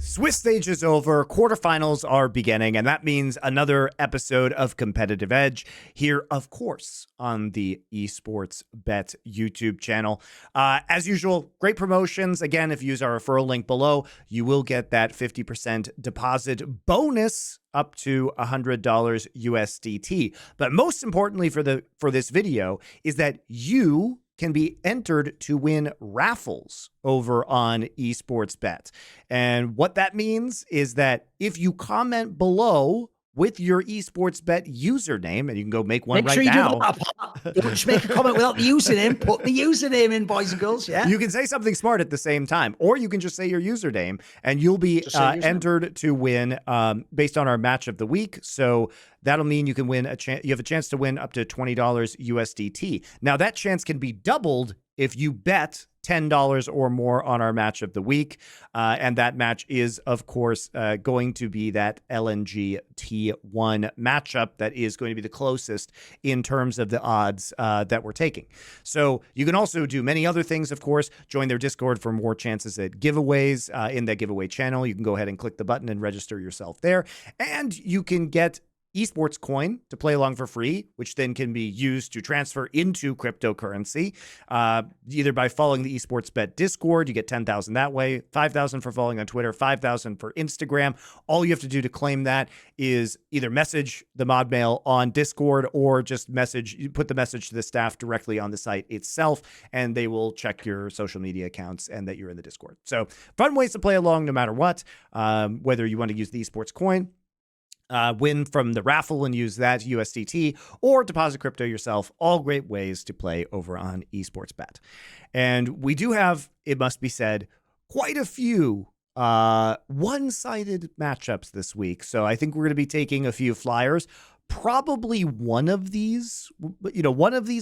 Swiss stage is over, quarterfinals are beginning, and that means another episode of Competitive Edge here, of course, on the Esports Bet YouTube channel. As usual, great promotions. Again, if you use our referral link below, you will get that 50% deposit bonus up to $100 USDT. But most importantly for this video is that you can be entered to win raffles over on Esportsbet. And what that means is that if you comment below with your Esportsbet username, and you can go make one right now. Don't just make a comment without the username. Put the username in, boys and girls. Yeah. You can say something smart at the same time, or you can just say your username, and you'll be entered to win based on our match of the week. So that'll mean you can win you have a chance to win up to $20 USDT. Now that chance can be doubled if you bet $10 or more on our match of the week. And that match is, of course, going to be that LNG T1 matchup that is going to be the closest in terms of the odds that we're taking. So you can also do many other things, of course. Join their Discord for more chances at giveaways in that giveaway channel. You can go ahead and click the button and register yourself there. And you can get esports coin to play along for free, which then can be used to transfer into cryptocurrency, either by following the Esportsbet Discord. You get 10,000 that way, 5,000 for following on Twitter, 5,000 for Instagram. All you have to do to claim that is either message the mod mail on Discord or just put the message to the staff directly on the site itself, and they will check your social media accounts and that you're in the Discord. So fun ways to play along no matter what, whether you want to use the esports coin, win from the raffle and use that USDT, or deposit crypto yourself. All great ways to play over on Esportsbet. And we do have, it must be said, quite a few one-sided matchups this week. So I think we're going to be taking a few flyers. Probably one of these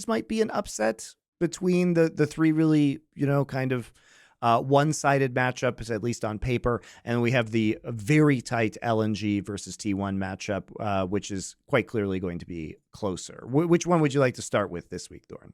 might be an upset between the three really, kind of one-sided matchup, at least on paper. And we have the very tight LNG versus T1 matchup, which is quite clearly going to be closer. Which one would you like to start with this week, Doran?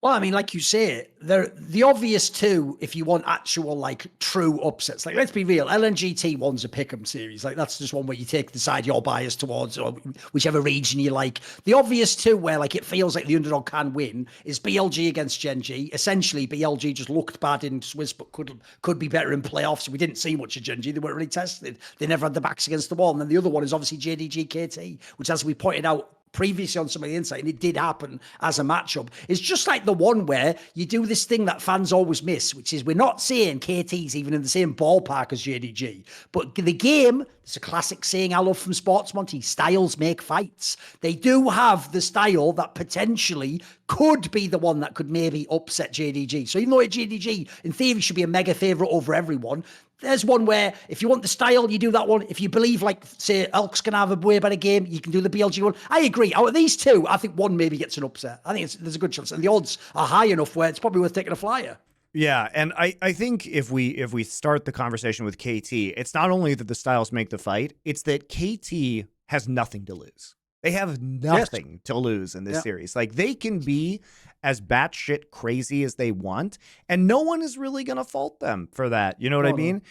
Well, I mean, like you say, the obvious two, if you want actual, true upsets. Like, let's be real, LNG T1's a pick'em series. Like, that's just one where you take the side you're biased towards, or whichever region you like. The obvious two where, it feels like the underdog can win is BLG against GenG. Essentially, BLG just looked bad in Swiss, but could be better in playoffs. We didn't see much of GenG. They weren't really tested. They never had the backs against the wall. And then the other one is obviously JDG KT, which, as we pointed out previously on some of the insight, and it did happen as a matchup, is just like the one where you do this thing that fans always miss, which is we're not saying KT's even in the same ballpark as JDG, but the game, it's a classic saying I love from Sports Monty, styles make fights. They do have the style that potentially could be the one that could maybe upset JDG. So even though JDG, in theory, should be a mega favourite over everyone, there's one where if you want the style, you do that one. If you believe, say, Elk's going to have a way better game, you can do the BLG one. I agree. Out of these two, I think one maybe gets an upset. I think there's a good chance. And the odds are high enough where it's probably worth taking a flyer. Yeah, and I think if we start the conversation with KT, it's not only that the styles make the fight, it's that KT has nothing to lose. They have nothing to lose in this series. They can be as batshit crazy as they want, and no one is really going to fault them for that. You know what I mean?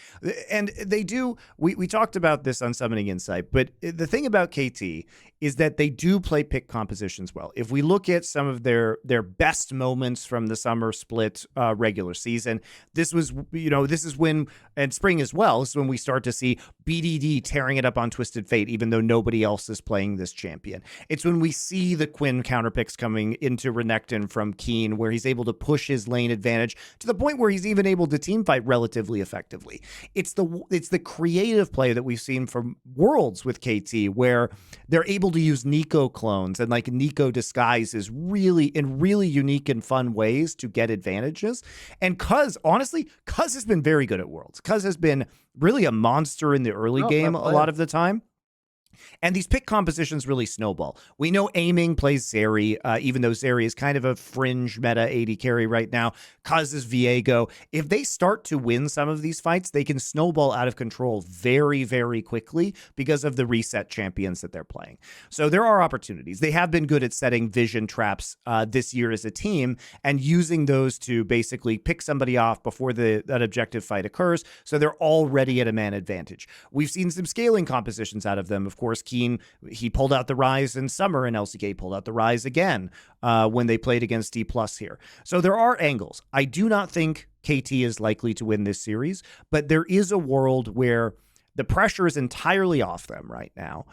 And they do. We talked about this on Summoning Insight, but the thing about KT is that they do play pick compositions well. If we look at some of their best moments from the summer split regular season, this is when, and spring as well, this is when we start to see BDD tearing it up on Twisted Fate, even though nobody else is playing this champion. It's when we see the Quinn counterpicks coming into Renekton from Keen, where he's able to push his lane advantage to the point where he's even able to team fight relatively effectively. It's the creative play that we've seen from Worlds with KT, where they're able to use Nico clones and Nico disguises really unique and fun ways to get advantages. And Cuz has been very good at Worlds. Cuz has been really a monster in the early game a lot of the time. And these pick compositions really snowball. We know Aiming plays Zeri, even though Zeri is kind of a fringe meta AD carry right now, causes Viego. If they start to win some of these fights, they can snowball out of control very, very quickly because of the reset champions that they're playing. So there are opportunities. They have been good at setting vision traps this year as a team and using those to basically pick somebody off before that objective fight occurs. So they're already at a man advantage. We've seen some scaling compositions out of them, of course. Keen, he pulled out the Rise in summer, and LCK pulled out the Rise again when they played against D+ here. So there are angles. I do not think KT is likely to win this series, but there is a world where the pressure is entirely off them right now.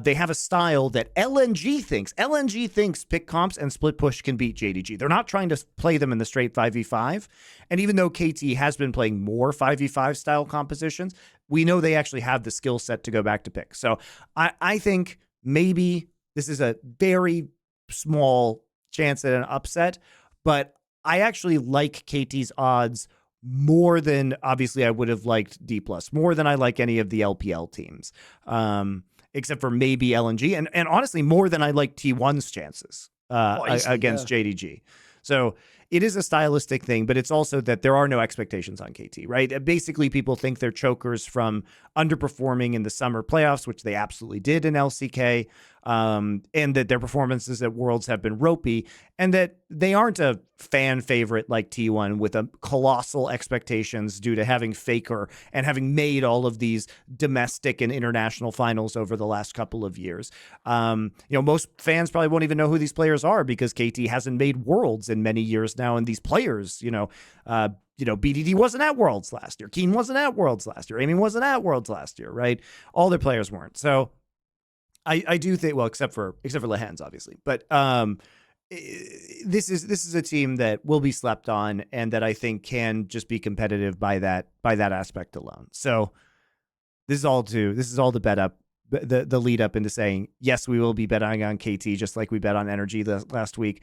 They have a style that LNG thinks pick comps and split push can beat JDG. They're not trying to play them in the straight 5v5. And even though KT has been playing more 5v5 style compositions, we know they actually have the skill set to go back to pick. So I think maybe this is a very small chance at an upset, but I actually like KT's odds more than obviously I would have liked D+, more than I like any of the LPL teams, except for maybe LNG, and honestly more than I like T1's chances against JDG. So it is a stylistic thing, but it's also that there are no expectations on KT, right? Basically, people think they're chokers from underperforming in the summer playoffs, which they absolutely did in LCK, and that their performances at Worlds have been ropey, and that they aren't a fan favorite like T1 with a colossal expectations due to having Faker and having made all of these domestic and international finals over the last couple of years. Most fans probably won't even know who these players are because KT hasn't made Worlds in many years now, and these players, BDD wasn't at Worlds last year. Keen wasn't at Worlds last year. Aiming wasn't at Worlds last year, right? All their players weren't. So I do think, well, except for Lehens, obviously, but this is a team that will be slept on and that I think can just be competitive by that aspect alone. So this is all the bet up, the lead up into saying, yes, we will be betting on KT just like we bet on NRG last week.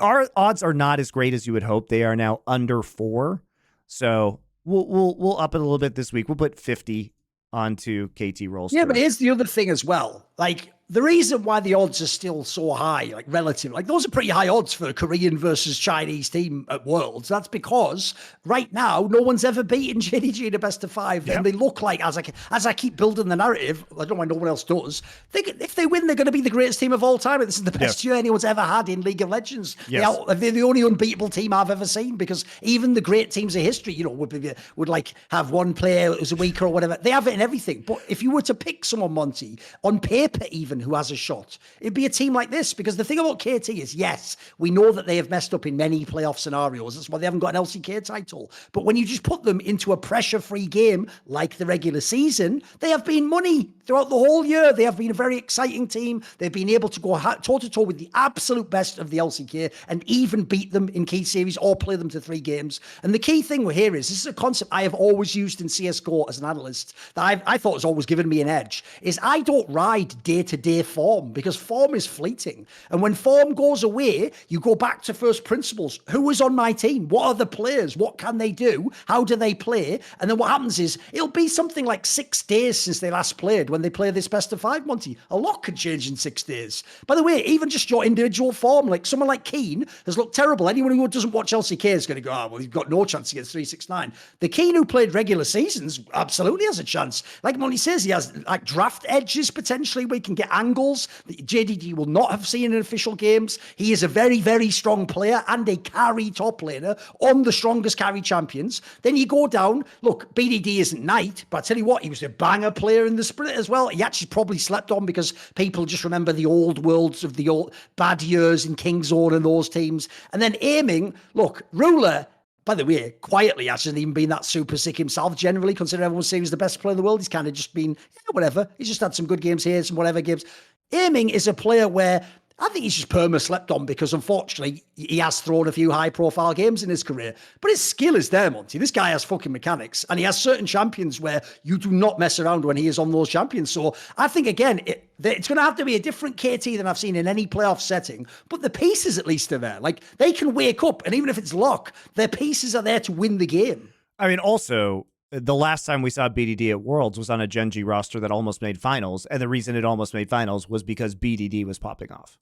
Our odds are not as great as you would hope. They are now under 4. So we'll up it a little bit this week. We'll put 50 onto KT rolls. Yeah, but here's the other thing as well. Like, the reason why the odds are still so high, like relative, like those are pretty high odds for a Korean versus Chinese team at Worlds. That's because right now no one's ever beaten JDG in a best of 5, and they look like, as I keep building the narrative, I don't know why no one else does. If they win, they're going to be the greatest team of all time. This is the best year anyone's ever had in League of Legends. They're the only unbeatable team I've ever seen, because even the great teams of history, would like have one player who's a weaker or whatever. They have it in everything. But if you were to pick someone, Monty, on paper even, who has a shot, it'd be a team like this. Because the thing about KT is, yes, we know that they have messed up in many playoff scenarios. That's why they haven't got an LCK title. But when you just put them into a pressure-free game like the regular season, they have been money throughout the whole year. They have been a very exciting team. They've been able to go toe-to-toe with the absolute best of the LCK and even beat them in key series or play them to 3 games. And the key thing here is, this is a concept I have always used in CSGO as an analyst that I thought has always given me an edge, is I don't ride day-to-day form, because form is fleeting. And when form goes away, you go back to first principles. Who is on my team? What are the players? What can they do? How do they play? And then what happens is, it'll be something like 6 days since they last played when they play this best of 5, Monty. A lot could change in 6 days. By the way, even just your individual form, like someone like Keen has looked terrible. Anyone who doesn't watch LCK is going to go, well, he's got no chance against 369. The Keen who played regular seasons absolutely has a chance. Like Monty says, he has like draft edges potentially where he can get angles that JDG will not have seen in official games. He is a very, very strong player and a carry top laner on the strongest carry champions. Then you go down, look, BDD isn't Knight, but I tell you what, he was a banger player in the split as well. He actually probably slept on because people just remember the old worlds of the old bad years in Kingzone and those teams. And then Aiming, look, Ruler, by the way, quietly hasn't even been that super sick himself, generally, considering everyone's saying he's the best player in the world. He's kind of just been, whatever. He's just had some good games here, some whatever games. Aiming is a player where I think he's just slept on because, unfortunately, he has thrown a few high-profile games in his career. But his skill is there, Monty. This guy has fucking mechanics, and he has certain champions where you do not mess around when he is on those champions. So I think, again, it's going to have to be a different KT than I've seen in any playoff setting. But the pieces, at least, are there. Like, they can wake up, and even if it's luck, their pieces are there to win the game. I mean, also, the last time we saw BDD at Worlds was on a GenG roster that almost made finals. And the reason it almost made finals was because BDD was popping off.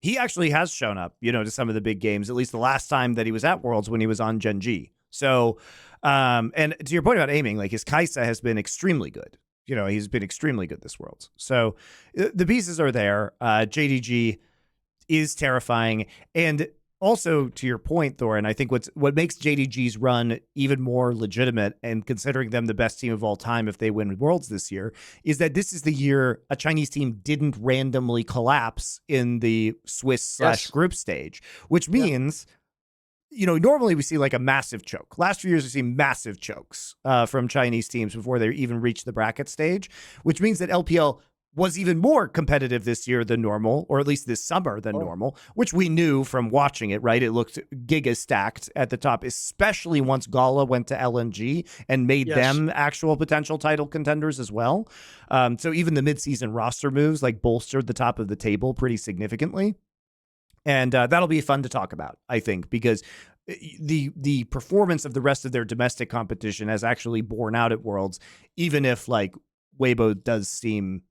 He actually has shown up, to some of the big games, at least the last time that he was at Worlds when he was on GenG. So, and to your point about aiming, like his Kaisa has been extremely good. He's been extremely good this Worlds. So the pieces are there. JDG is terrifying. And also, to your point, Thor, and I think what makes JDG's run even more legitimate, and considering them the best team of all time if they win Worlds this year, is that this is the year a Chinese team didn't randomly collapse in the Swiss/group stage, which means, normally we see like a massive choke. Last few years, we've seen massive chokes from Chinese teams before they even reach the bracket stage, which means that LPL was even more competitive this year than normal, or at least this summer than normal, which we knew from watching it, right? It looked giga stacked at the top, especially once Gala went to LNG and made them actual potential title contenders as well. So even the midseason roster moves like bolstered the top of the table pretty significantly. And that'll be fun to talk about, I think, because the performance of the rest of their domestic competition has actually borne out at Worlds, even if like Weibo does seem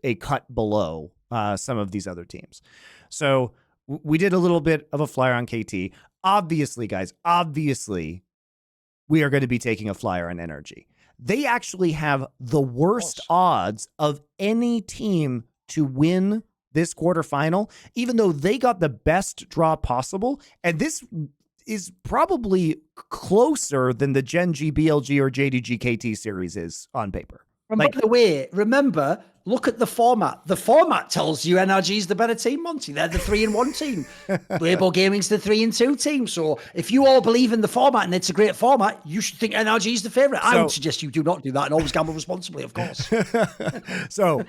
a cut below some of these other teams. So we did a little bit of a flyer on KT. Obviously, guys, we are going to be taking a flyer on NRG. They actually have the worst odds of any team to win this quarterfinal, even though they got the best draw possible. And this is probably closer than the GenG, BLG, or JDG KT series is on paper. And by the way, remember, look at the format. The format tells you NRG is the better team, Monty. They're the 3-1 team. Weibo Gaming's the 3-2 team. So if you all believe in the format and it's a great format, you should think NRG is the favorite. I would suggest you do not do that and always gamble responsibly, of course. So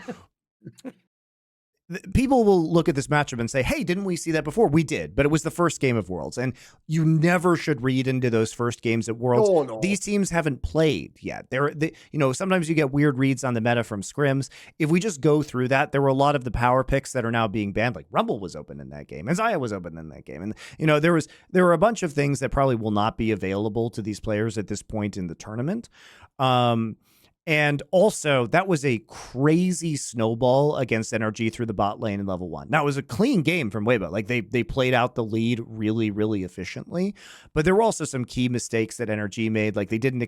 people will look at this matchup and say, hey, didn't we see that before? We did, but it was the first game of Worlds. And you never should read into those first games at Worlds. No. These teams haven't played yet. Sometimes you get weird reads on the meta from scrims. If we just go through that, there were a lot of the power picks that are now being banned. Like Rumble was open in that game, and Zaya was open in that game. And, there were a bunch of things that probably will not be available to these players at this point in the tournament. And also, that was a crazy snowball against NRG through the bot lane in level 1. Now, it was a clean game from Weibo. Like, they played out the lead really, really efficiently. But there were also some key mistakes that NRG made. Like, they didn't,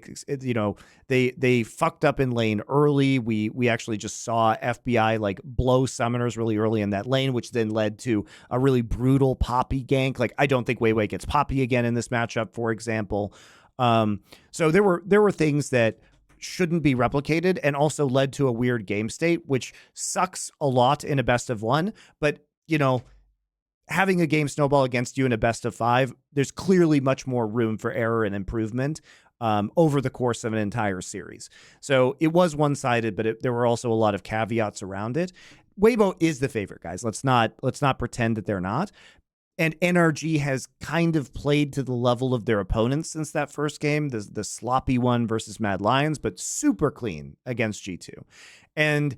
they fucked up in lane early. We actually just saw FBI, like, blow summoners really early in that lane, which then led to a really brutal Poppy gank. Like, I don't think Weiwei gets Poppy again in this matchup, for example. So there were things that shouldn't be replicated and also led to a weird game state, which sucks a lot in a best of 1. But, having a game snowball against you in a best of 5, there's clearly much more room for error and improvement over the course of an entire series. So it was one-sided, but there were also a lot of caveats around it. Weibo is the favorite, guys. Let's not pretend that they're not. And NRG has kind of played to the level of their opponents since that first game, the sloppy one versus Mad Lions, but super clean against G2. And,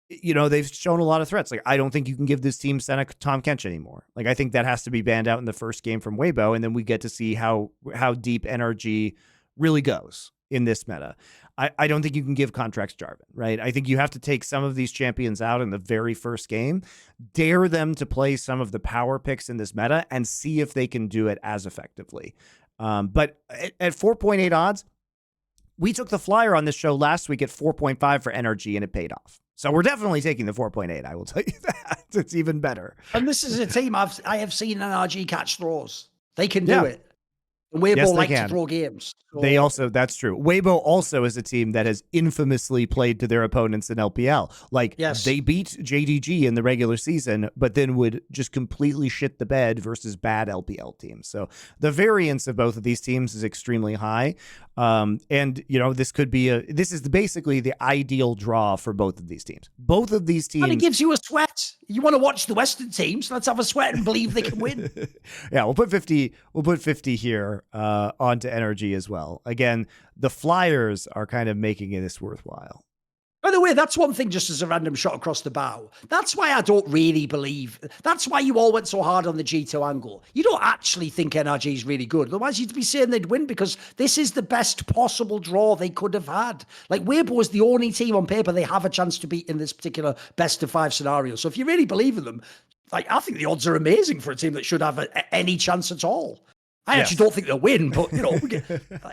they've shown a lot of threats. Like, I don't think you can give this team Senna Tom Kench anymore. Like, I think that has to be banned out in the first game from Weibo, and then we get to see how deep NRG really goes in this meta. I don't think you can give contracts Jarvan, right? I think you have to take some of these champions out in the very first game, dare them to play some of the power picks in this meta, and see if they can do it as effectively. But at 4.8 odds, we took the flyer on this show last week at 4.5 for NRG, and it paid off. So we're definitely taking the 4.8. I will tell you that. It's even better. And this is a team I have seen NRG catch throws. They can do it. Weibo like to throw games. So. They also, that's true. Weibo also is a team that has infamously played to their opponents in LPL. Like, they beat JDG in the regular season, but then would just completely shit the bed versus bad LPL teams. So the variance of both of these teams is extremely high. And, this is basically the ideal draw for both of these teams. Both of these teams. And it gives you a sweat. You want to watch the Western teams? Let's have a sweat and believe they can win. Yeah, we'll put 50 here onto NRG as well. Again, the Flyers are kind of making this worthwhile. By the way, that's one thing, just as a random shot across the bow. That's why I don't really believe. That's why you all went so hard on the G2 angle. You don't actually think NRG is really good. Otherwise, you'd be saying they'd win, because this is the best possible draw they could have had. Like, Weibo is the only team on paper they have a chance to beat in this particular best of 5 scenario. So if you really believe in them, like, I think the odds are amazing for a team that should have any chance at all. I actually don't think they'll win, but,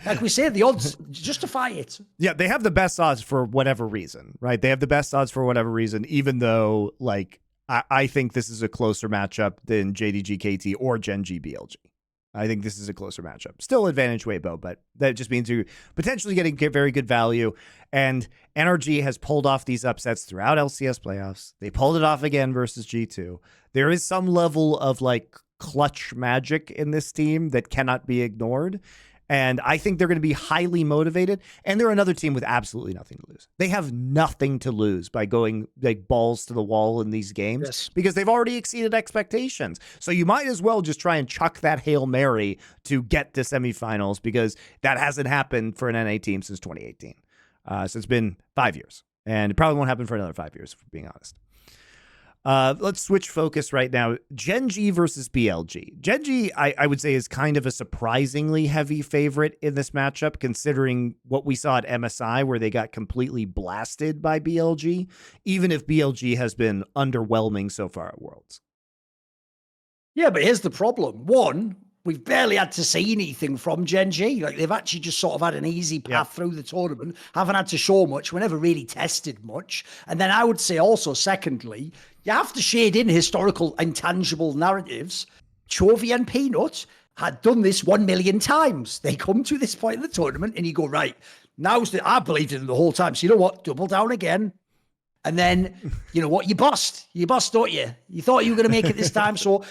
like we say, the odds justify it. Yeah, they have the best odds for whatever reason, right? They have the best odds for whatever reason, even though, like, I think this is a closer matchup than JDG KT or GenG BLG. I think this is a closer matchup. Still advantage Weibo, but that just means you're potentially getting very good value. And NRG has pulled off these upsets throughout LCS playoffs. They pulled it off again versus G2. There is some level of, like, clutch magic in this team that cannot be ignored. And I think they're going to be highly motivated. And they're another team with absolutely nothing to lose. They have nothing to lose by going, like, balls to the wall in these games, because they've already exceeded expectations. So you might as well just try and chuck that Hail Mary to get to semifinals, because that hasn't happened for an NA team since 2018. So it's been 5 years, and it probably won't happen for another 5 years, if we're being honest. Let's switch focus right now. GenG versus BLG. GenG, I would say, is kind of a surprisingly heavy favorite in this matchup, considering what we saw at MSI, where they got completely blasted by BLG, even if BLG has been underwhelming so far at Worlds. Yeah, but here's the problem. One, we've barely had to see anything from GenG. Like, they've actually just sort of had an easy path through the tournament, haven't had to show much, we never really tested much. And then I would say also, secondly, you have to shade in historical intangible narratives. Chovy and Peanut had done this 1 million times. They come to this point in the tournament and you go, right, I believed in them the whole time. So you know what? Double down again. And then, you know what? You bust. You bust, don't you? You thought you were going to make it this time. So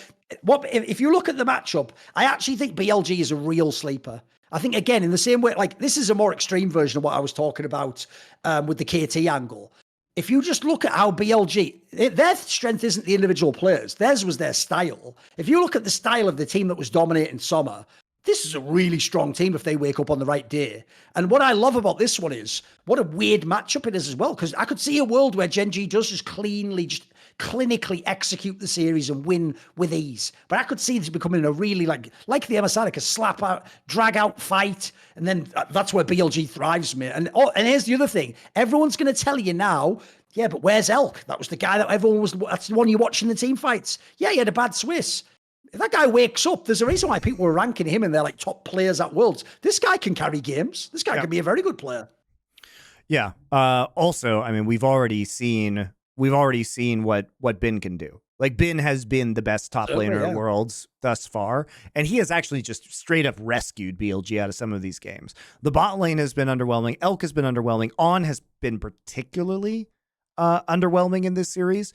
if you look at the matchup, I actually think BLG is a real sleeper. I think, again, in the same way, like, this is a more extreme version of what I was talking about with the KT angle. If you just look at how BLG, their strength isn't the individual players. Theirs was their style. If you look at the style of the team that was dominating summer, this is a really strong team if they wake up on the right day. And what I love about this one is what a weird matchup it is as well, because I could see a world where GenG does just clinically execute the series and win with ease. But I could see this becoming a really, like the MSI, like a slap out, drag out fight. And then that's where BLG thrives, mate. And here's the other thing. Everyone's going to tell you now, yeah, but where's Elk? That was the guy that that's the one you watch in the team fights. Yeah, he had a bad Swiss. If that guy wakes up, there's a reason why people were ranking him in their, like, top players at Worlds. This guy can carry games. This guy can be a very good player. Yeah. Also, I mean, we've already seen what Bin can do. Like, Bin has been the best top laner at Worlds thus far, and he has actually just straight up rescued BLG out of some of these games. The bot lane has been underwhelming. Elk has been underwhelming. On has been particularly underwhelming in this series.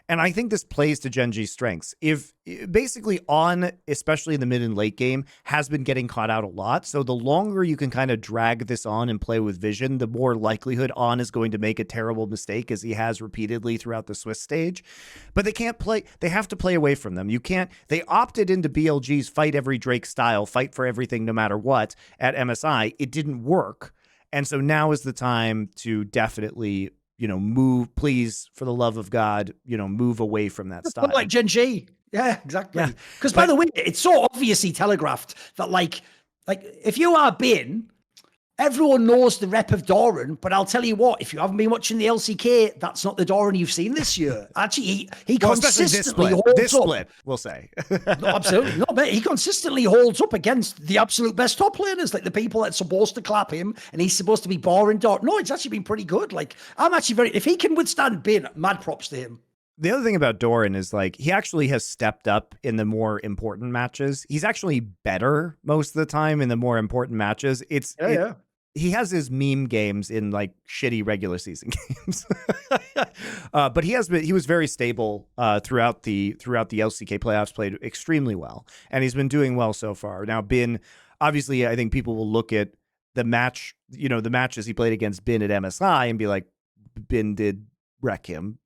And I think this plays to GenG's strengths. If basically On, especially in the mid and late game, has been getting caught out a lot. So the longer you can kind of drag this on and play with vision, the more likelihood On is going to make a terrible mistake, as he has repeatedly throughout the Swiss stage. But they can't play. They have to play away from them. You can't. They opted into BLG's fight every Drake style, fight for everything no matter what at MSI. It didn't work. And so now is the time to definitely, move, please, for the love of God, move away from that style. Like GenG. Yeah, exactly. Because by the way, it's so obviously telegraphed that like if you are Bin, everyone knows the rep of Doran, but I'll tell you what, if you haven't been watching the LCK, that's not the Doran you've seen this year. Actually, he consistently holds up. This split, we'll say. No, absolutely. No, but he consistently holds up against the absolute best top laners, like the people that's supposed to clap him, and he's supposed to be boring Doran. No, it's actually been pretty good. Like, I'm actually if he can withstand Bin, mad props to him. The other thing about Doran is, like, he actually has stepped up in the more important matches. He's actually better most of the time in the more important matches. He has his meme games in, like, shitty regular season games. But he was very stable throughout the LCK playoffs, played extremely well, and he's been doing well so far. Now, Bin, obviously, I think people will look at the matches he played against Bin at MSI and be like, Bin did wreck him.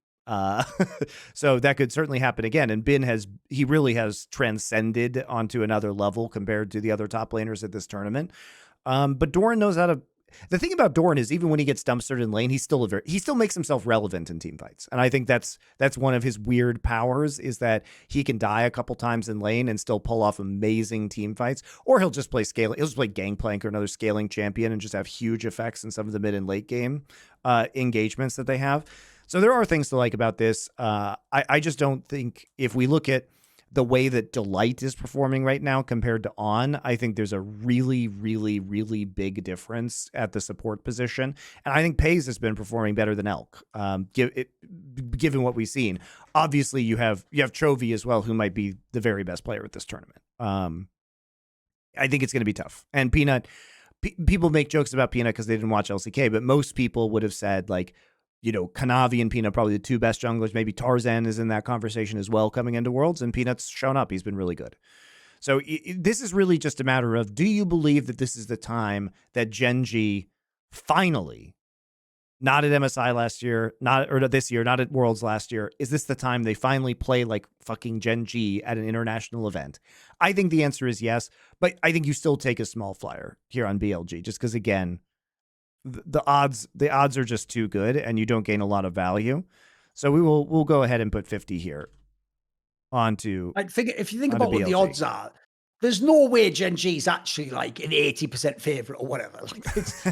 So that could certainly happen again. And Bin he really has transcended onto another level compared to the other top laners at this tournament. But Doran knows how to the thing about Doran is even when he gets dumpstered in lane, he still makes himself relevant in team fights. And I think that's one of his weird powers, is that he can die a couple times in lane and still pull off amazing team fights. Or he'll just play scaling. He'll just play Gangplank or another scaling champion and just have huge effects in some of the mid and late game engagements that they have. So there are things to like about this. I just don't think, if we look at the way that Delight is performing right now compared to On, I think there's a really, really, really big difference at the support position. And I think Pays has been performing better than Elk, given what we've seen. Obviously, you have Chovy as well, who might be the very best player at this tournament. I think it's going to be tough. And Peanut, people make jokes about Peanut because they didn't watch LCK, but most people would have said, like, you know, Kanavi and Peanut, probably the two best junglers. Maybe Tarzan is in that conversation as well coming into Worlds, and Peanut's shown up. He's been really good. So this is really just a matter of, do you believe that this is the time that GenG finally, not at MSI last year, or this year, not at Worlds last year, is this the time they finally play like fucking GenG at an international event? I think the answer is yes, but I think you still take a small flyer here on BLG, just because, again, the odds are just too good and you don't gain a lot of value. So we'll go ahead and put 50 here onto. I think if you think about what the odds are, there's no way GenG is actually like an 80% favorite or whatever. Like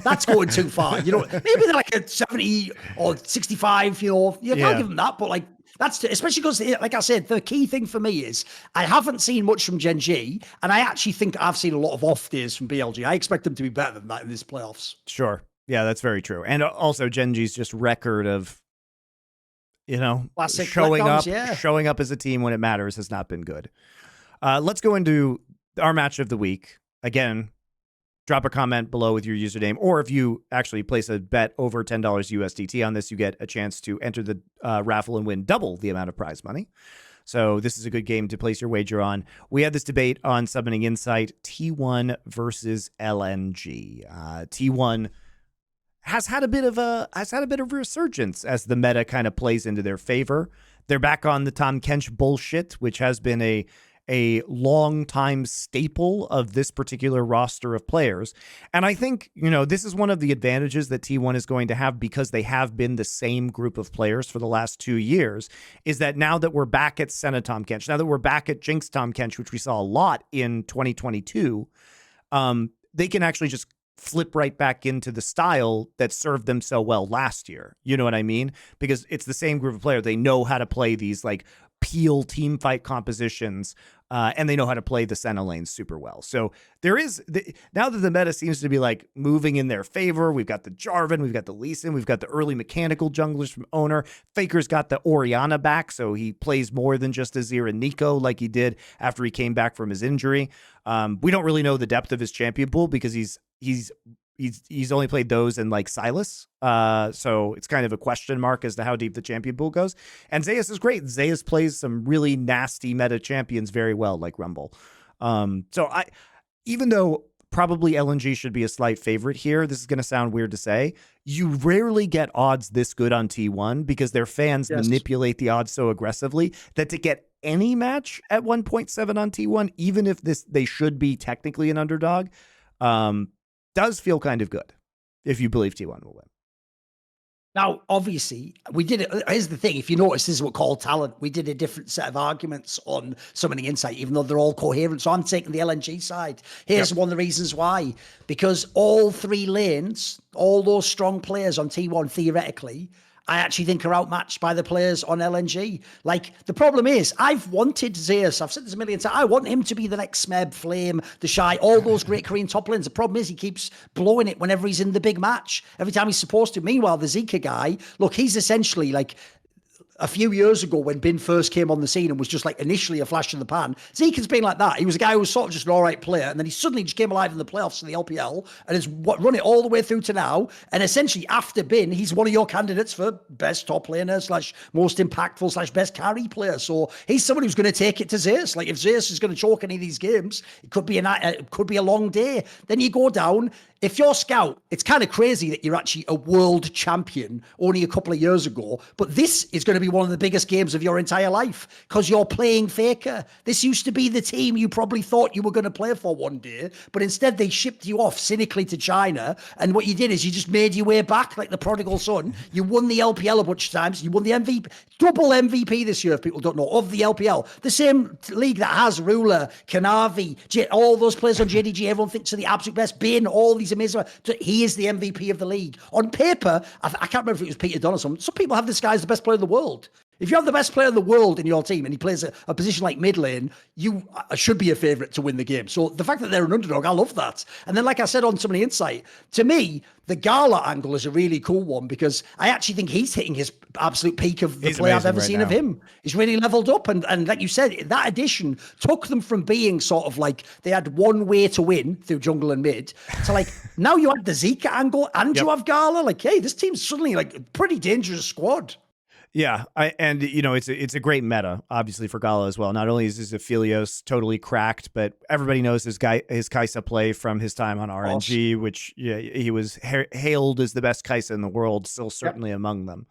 that's going too far. You know, maybe they're like a 70 or 65, you know, you can't give them that, but like, that's especially because, like I said, the key thing for me is I haven't seen much from GenG, and I actually think I've seen a lot of off days from BLG. I expect them to be better than that in this playoffs. Sure. Yeah, that's very true. And also GenG's just record of, you know, classic showing up as a team when it matters has not been good. Let's go into our match of the week. Again, drop a comment below with your username, or if you actually place a bet over $10 USDT on this, you get a chance to enter the raffle and win double the amount of prize money. So this is a good game to place your wager on. We had this debate on Summoning Insight, T1 versus LNG. T1 has had a bit of a resurgence as the meta kind of plays into their favor. They're back on the Tom Kench bullshit, which has been a long time staple of this particular roster of players. And I think, you know, this is one of the advantages that T1 is going to have, because they have been the same group of players for the last 2 years, is that now that we're back at Senna Tom Kench, now that we're back at Jinx Tom Kench, which we saw a lot in 2022, they can actually just flip right back into the style that served them so well last year. You know what I mean? Because it's the same group of players. They know how to play these like peel team fight compositions, and they know how to play the Senna lanes super well. So there is, now that the meta seems to be like moving in their favor, we've got the Jarvan, we've got the Lee Sin, we've got the early mechanical junglers from Owner. Faker's got the Orianna back, so he plays more than just Azir and Nico like he did after he came back from his injury. We don't really know the depth of his champion pool, because he's only played those in like Silas. So it's kind of a question mark as to how deep the champion pool goes. And Zeus is great. Zeus plays some really nasty meta champions very well, like Rumble. So even though probably LNG should be a slight favorite here, this is going to sound weird to say, you rarely get odds this good on T1 because their fans manipulate the odds so aggressively that to get any match at 1.7 on T1, even if they should be technically an underdog, does feel kind of good if you believe T1 will win. Now, obviously, we did it. Here's the thing. If you notice, this is what called talent. We did a different set of arguments on Summoning Insight, even though they're all coherent. So I'm taking the LNG side. Here's one of the reasons why. Because all three lanes, all those strong players on T1, theoretically, I actually think are outmatched by the players on LNG. Like, the problem is, I've wanted Zeus. I've said this a million times. I want him to be the next Smeb, Flame, the Shy, all those great Korean top lanes. The problem is he keeps blowing it whenever he's in the big match. Every time he's supposed to. Meanwhile, the Zika guy, look, he's essentially like, a few years ago when Bin first came on the scene and was just like initially a flash in the pan, Zeke's been like that. He was a guy who was sort of just an all right player, and then he suddenly just came alive in the playoffs in the LPL and has run it all the way through to now. And essentially after Bin, he's one of your candidates for best top laner / most impactful / best carry player. So he's someone who's going to take it to Zeus. Like if Zeus is going to choke any of these games, it could be a long day. Then you go down. if you're Scout, it's kind of crazy that you're actually a world champion only a couple of years ago. But this is going to be one of the biggest games of your entire life because you're playing Faker. This used to be the team you probably thought you were going to play for one day, but instead they shipped you off cynically to China. And what you did is you just made your way back like the prodigal son. You won the LPL a bunch of times. You won the MVP, double MVP this year, if people don't know, of the LPL. The same league that has Ruler, Kanavi, all those players on JDG. Everyone thinks are the absolute best. Bin, all these amazing. He is the MVP of the league. On paper, I can't remember if it was Peter Dunn or something. Some people have this guy as the best player in the world. If you have the best player in the world in your team and he plays a position like mid lane, you should be a favourite to win the game. So the fact that they're an underdog, I love that. And then, like I said on Somebody Insight, to me, the Gala angle is a really cool one because I actually think he's hitting his absolute peak of the play I've ever seen of him. He's really leveled up. And like you said, that addition took them from being sort of like they had one way to win through jungle and mid to like now you have the Zika angle and you have Gala. Like, hey, this team's suddenly like a pretty dangerous squad. Yeah, and it's a great meta, obviously, for Gala as well. Not only is his Aphelios totally cracked, but everybody knows his Kai'Sa play from his time on RNG, which he was hailed as the best Kai'Sa in the world, still certainly among them.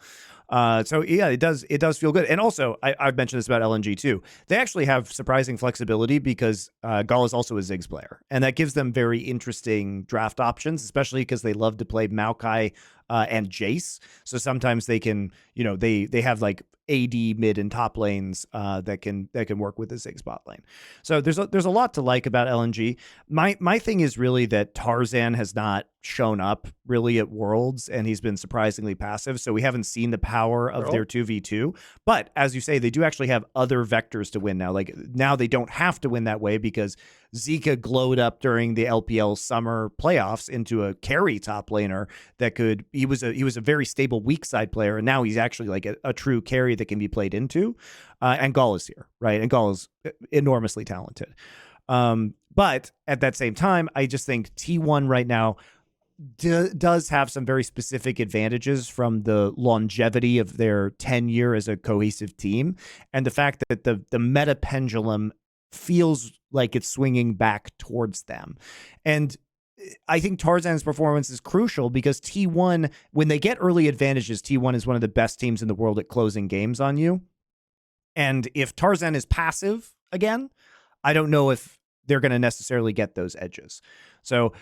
So yeah, it does feel good. And also, I've mentioned this about LNG too. They actually have surprising flexibility because Gala is also a Ziggs player, and that gives them very interesting draft options, especially because they love to play Maokai and Jace. So sometimes they can, they have like AD mid and top lanes that can work with the Ziggs bot lane. So there's a lot to like about LNG. My thing is really that Tarzan has not shown up really at Worlds, and he's been surprisingly passive. So we haven't seen the power of their 2v2. But as you say, they do actually have other vectors to win now. Like now they don't have to win that way because Zika glowed up during the LPL summer playoffs into a carry top laner that could. He was a very stable weak side player, and now he's actually like a true carry that can be played into. And Gall is here, right? And Gall is enormously talented. But at that same time, I just think T1 right now does have some very specific advantages from the longevity of their tenure as a cohesive team, and the fact that the meta pendulum feels like it's swinging back towards them. And I think Tarzan's performance is crucial because T1, when they get early advantages, T1 is one of the best teams in the world at closing games on you. And if Tarzan is passive again, I don't know if they're going to necessarily get those edges. So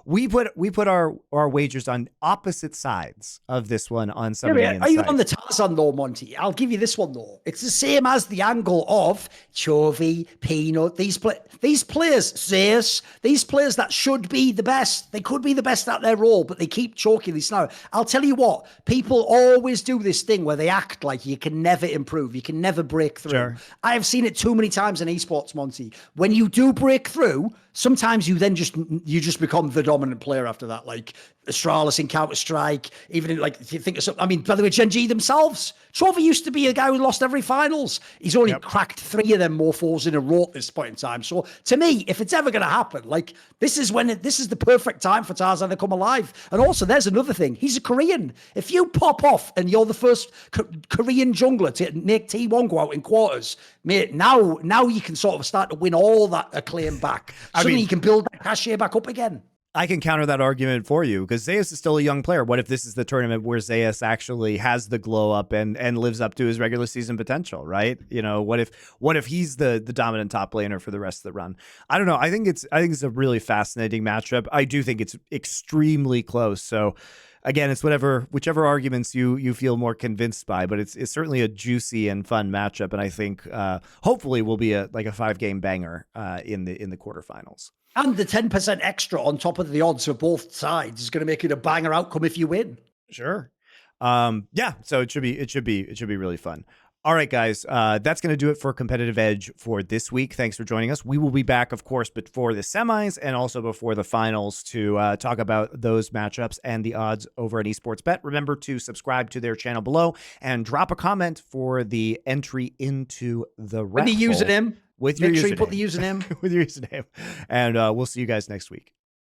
we put our wagers on opposite sides of this one on Somebody Insight. Are you on the Tarzan though, Monty? I'll give you this one though. It's the same as the angle of Chovy, Peanut, these players, Zeus, these players that should be the best. They could be the best at their role, but they keep choking this now. I'll tell you what, people always do this thing where they act like you can never improve, you can never break through. Sure. I have seen it too many times in esports, Monty. When you do break through, sometimes you then just become the dominant player after that, like Astralis in Counter-Strike, even in, like, if you think of something, I mean, by the way, GenG themselves, Trophy used to be a guy who lost every finals. He's only cracked 3 of them morphos in a row at this point in time. So to me, if it's ever going to happen, like this is the perfect time for Tarzan to come alive. And also there's another thing. He's a Korean. If you pop off and you're the first Korean jungler to make T1 go out in quarters, mate, now you can sort of start to win all that acclaim back. Suddenly you can build that cachet back up again. I can counter that argument for you because Zeus is still a young player. What if this is the tournament where Zeus actually has the glow up and lives up to his regular season potential, right? What if he's the dominant top laner for the rest of the run? I don't know. I think it's a really fascinating matchup. I do think it's extremely close. So again, it's whichever arguments you feel more convinced by, but it's certainly a juicy and fun matchup, and I think hopefully will be a 5-game banger in the quarterfinals. And the 10% extra on top of the odds for both sides is going to make it a banger outcome if you win. Sure. Yeah. So it should be really fun. All right, guys. That's going to do it for Competitive Edge for this week. Thanks for joining us. We will be back, of course, before the semis and also before the finals to talk about those matchups and the odds over at Esportsbet. Remember to subscribe to their channel below and drop a comment for the entry into the raffle. With the username. With your username. Put the username. With your username. And we'll see you guys next week.